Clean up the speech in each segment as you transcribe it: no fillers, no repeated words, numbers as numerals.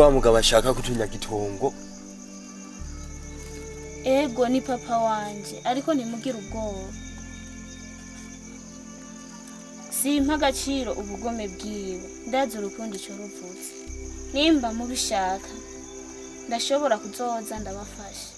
wa mugabo ashaka kutunyaga itongo? Ego ni papa wanje ariko nimugira ubwoba. Simpa agaciro ubugome bwiwe, ndazi urukundo ico ruvutse. Nimba mubishaka ndashobora kuzoza ndabafasha.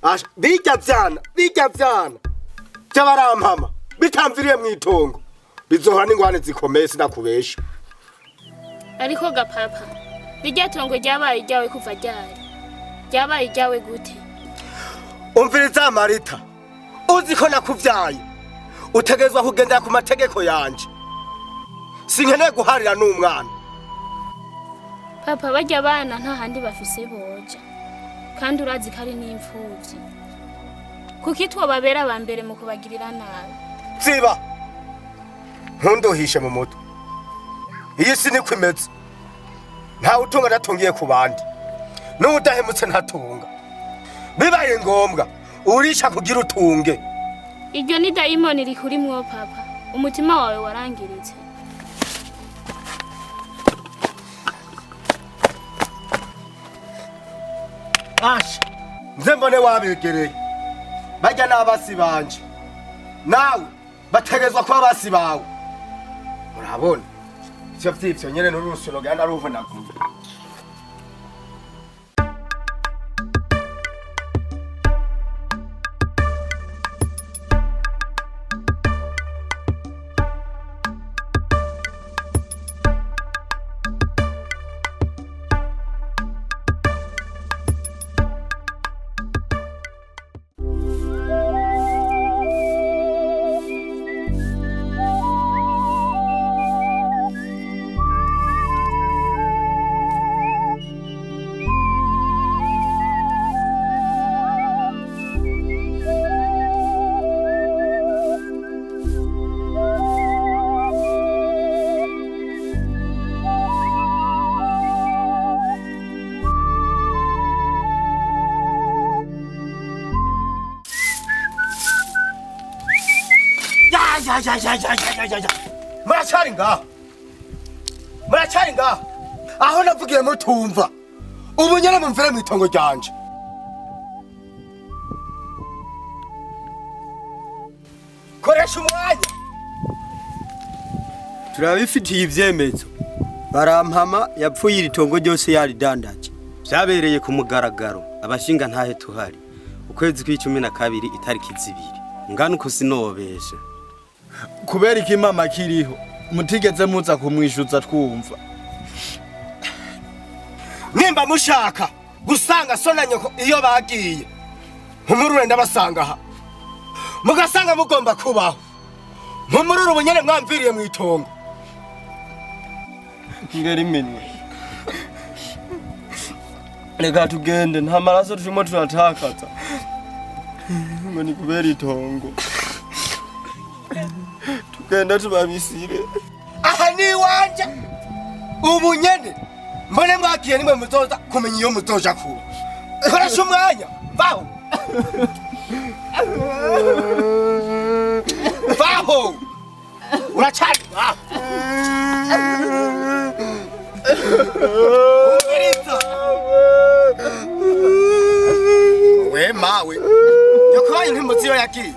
Asha, bijya vyana. Cyabarampama, bitamviriye mwitongo. Bizohora n'ingwane zikomeye sinakubesha. Ariko gapapa, bijya tongo ryabaye ryawe kuva ryari? Ryabaye ryawe gute? Umviriza Marita, uzi ko nakuvyaye. Utegezwa kugendera ku mategeko yanje. Sinkeneye guharira n'umwana. Papa bajya abana nta handi bafise boja. Kandi urazi kari n'imfuvyi. Kuki twobabera abambere mu kubagirira nabi? Siba. Ntunduhishe mu mutwe. Iyi si niko imeze. Nta utunga natungiye ku bandi. N'udahemutse ntatunga. Bibaye ngombwa urisha kugira utunge. Iryo ni daimoni rikurimwo papa. Umutima wawe warangiritse. Asha, nze mbone wabegereye. Bajya n'abasi banje. Nawe bategezwa kuba abasi bawe. Urabona? Ivyo vyivyo nyene n'urusoro ganda ruvunaguye. Ya. Muracaringa. Aho navugiye mutumva. Ubu nyene mumvire mu itongo ryanje. Koresha umwanya. Turabifitiye ivyemezo. Barampama yapfuye iritongo ryose yaridandaje. Vyabereye ku mugaragaro. Abashinga ntahe tuhari. Ukwezi kwa12 itariki 2. Ngana uko sinobesha. Kubera iki mama kiriho mutigeze muza kumwishuza twumva. Nimba mushaka gusanga so na nyoko iyo bagiye nkumurure ndabasanga aha mugasanga mugomba kubaho nkumurure ubunyene mwamviriye mu itongo. Ngeri minwe reka tugende nta maraso turimo turatakaza ngo ni kubera itongo. Tugenda tubabisire aha ni wanje ubunyene mbone mwagiye nimwe muzoza kumenya iyo muzoja kuba. Koresha umwanya vaho. Vaho uracari vaho. We mawe yokoye ntimuziyo yagiye.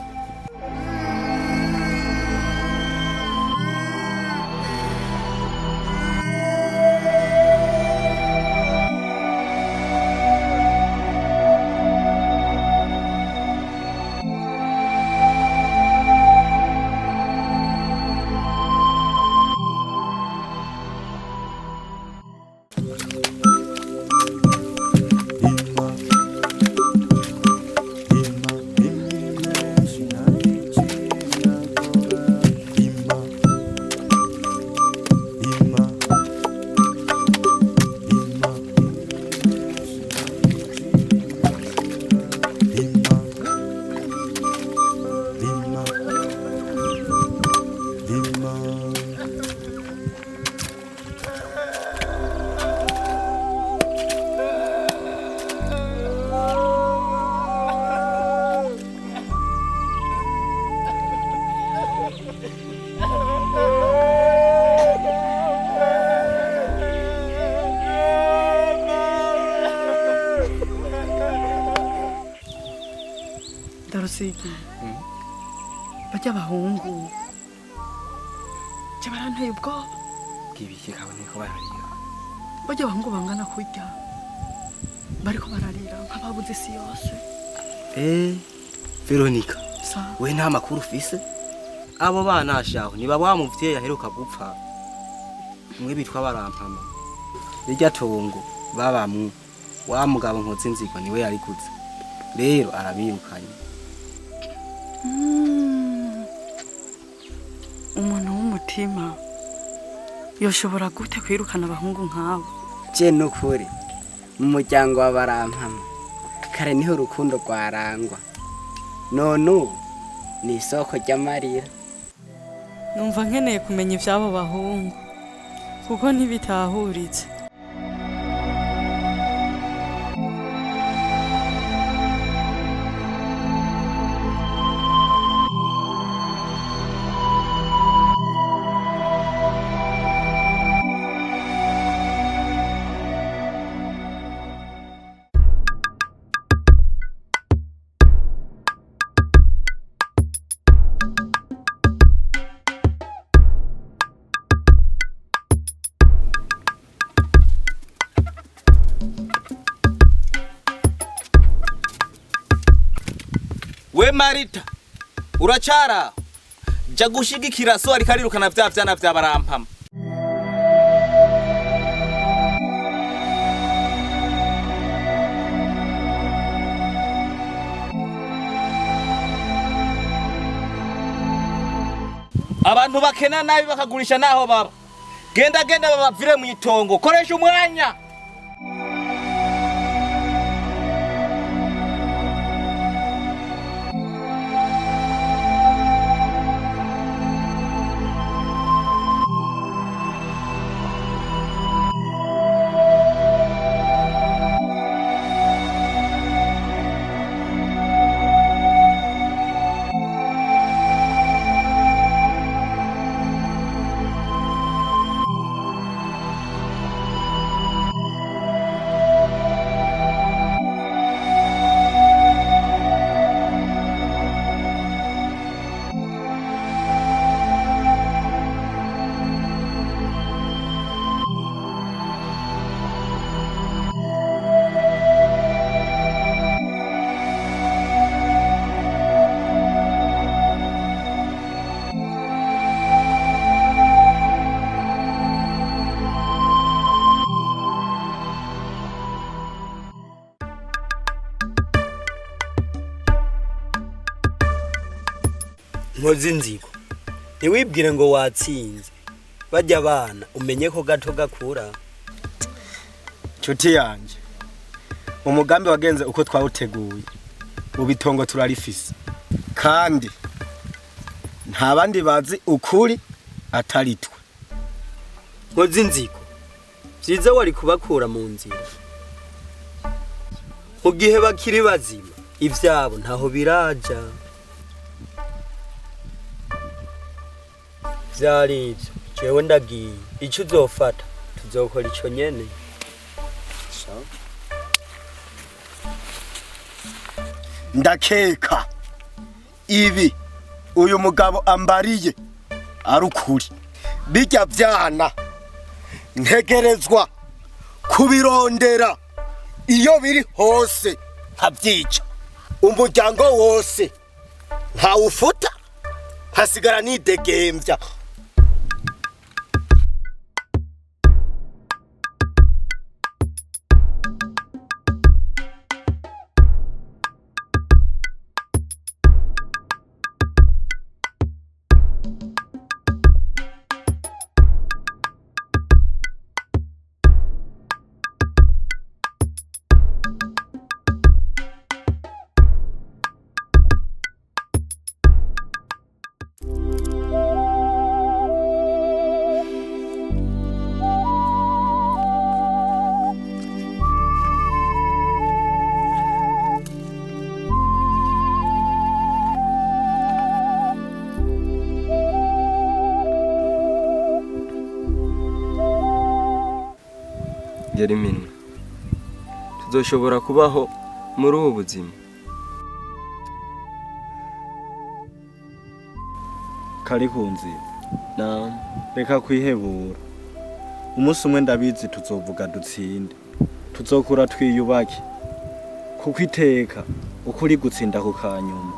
Darusigi. Bajya bahungu. Baranteye ubwoba. Bwibiki kabone ko bararira. Bajya bahungu bangana kurya. Bariko bararira nk'ababuze isi yose. Veronica, Sa. we nta makuru ufise? Abo bana ashaho niba bamuvye yaheruka gupfa. Mwe bitwa barampama. Irya tongo babamwe wa mugabo nkoze inzigo niwe yarikuze. Rero arabirukanye. Umuntu w'umutima yoshobora gute kwirukana abahungu nk'abo? Je nukuri mu muryango w'abarampama kare niho urukundo rwarangwa none ni isoko ry'amarira. Numva nkeneye kumenya ivy'abo bahungu kuko ntibitahuritse. We Marita, uracara ja gushigikira so ariko arirukana vya vyana vya barampama. Abantu bakena nabi bakagurisha naho baba. Genda babavire mu itongo, koresha umwanya. Nkoze inzigo ntiwibwire ngo watsinze bajya abana umenye ko gato gakura. Nshuti yanje umugambi wagenze uko twawuteguye ubitongo turarifise kandi nta bandi bazi ukuri atari twe. Nkoze inzigo byiza wari kubakura mu nzira mu gihe bakiri bazima ivyabo ntaho biraja. Vyari ivyo jewe ndagiye ico uzofata tuzokora ico nyene. Ndakeka ibi uyu mugabo ambariye arukuri bijya vyana ntegerezwa kubirondera iyo biri hose nkavyica umuryango wose ntawufuta hasigara nidegemvya. ngera iminwe tuzoshobora kubaho muri ubu buzima. Karikunzi na reka kwihebura. Umunsi umwe ndabizi tuzovuga dutsinde, tuzokura twiyubake kuko iteka ukuri gutsinda ku kanyuma.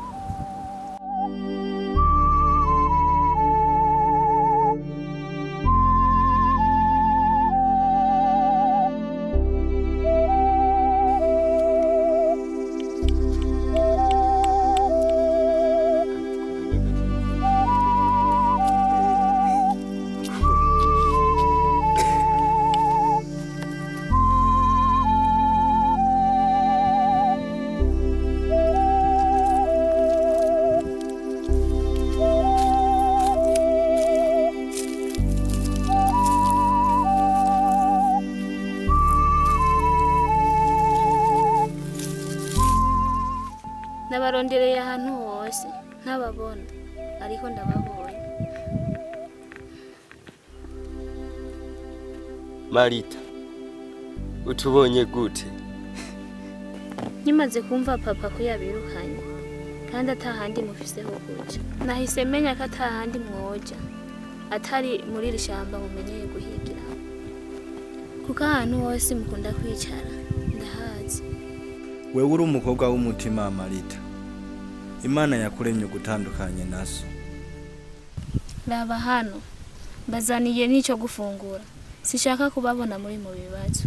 Nabarondereye ahantu hose ntababona ariko ndababonye. Marita, utubonye gute? Nkimaze kumva papa ko yabirukanye kandi atahandi mufiseho kuja, nahise menya ko atahandi mwoja atari muri iri shamba mumenyeye guhigira, kuko ahantu hose mukunda kwicara ndahazi. Wewe uri umukobwa w'umutima Marita, Imana yakuremye gutandukanye naso. Raba hano bazaniye n'icyo gufungura, sishaka kubabona muri mu bibazo.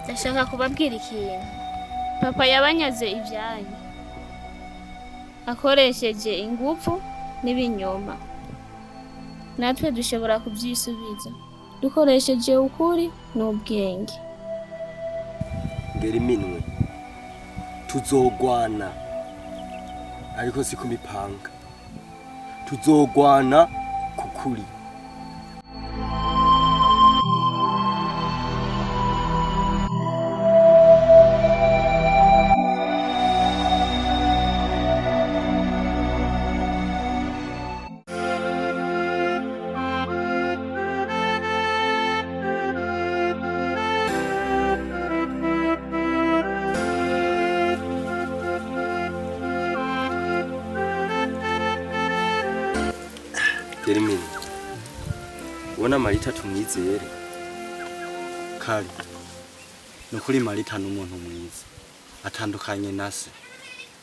Ndashaka kubabwira ikintu. Papa yabanyaze ibyanyu akoresheje ingufu n'ibinyoma. Natwe dushobora kubyisubiza dukoresheje ukuri n'ubwenge. Ngera iminwe tuzogwana, ariko si ku mipanga. Tuzogwana ku kuri. Termine. Wona Marita tumwizere. Kari, nukuri Marita n'umuntu mwiza, atandukanye nase,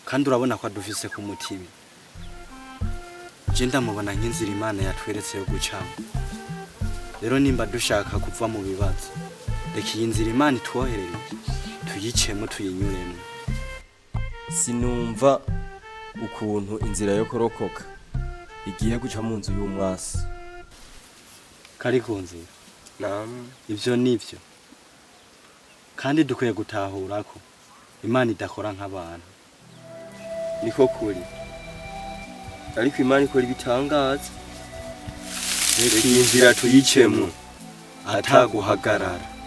kandi urabona ko adufise ku mutima. Je ndamubona nk'inzira Imana yatweretse yo gucamo. Rero nimba dushaka kuva mu bibazo, reka iyi nzira Imana itwoherere tuyicemo tuyinyuremo. Sinumva ukuntu inzira yo kurokoka igiye guca mu nzu y'umwasi. Karikunzi, ivyo nivyo. Kandi dukwiye gutahura ko Imana idakora nk'abantu. Niko kuri. Ariko Imana ikora ibitangaza. Reka iyi nzira tuyicemo ataguhagarara.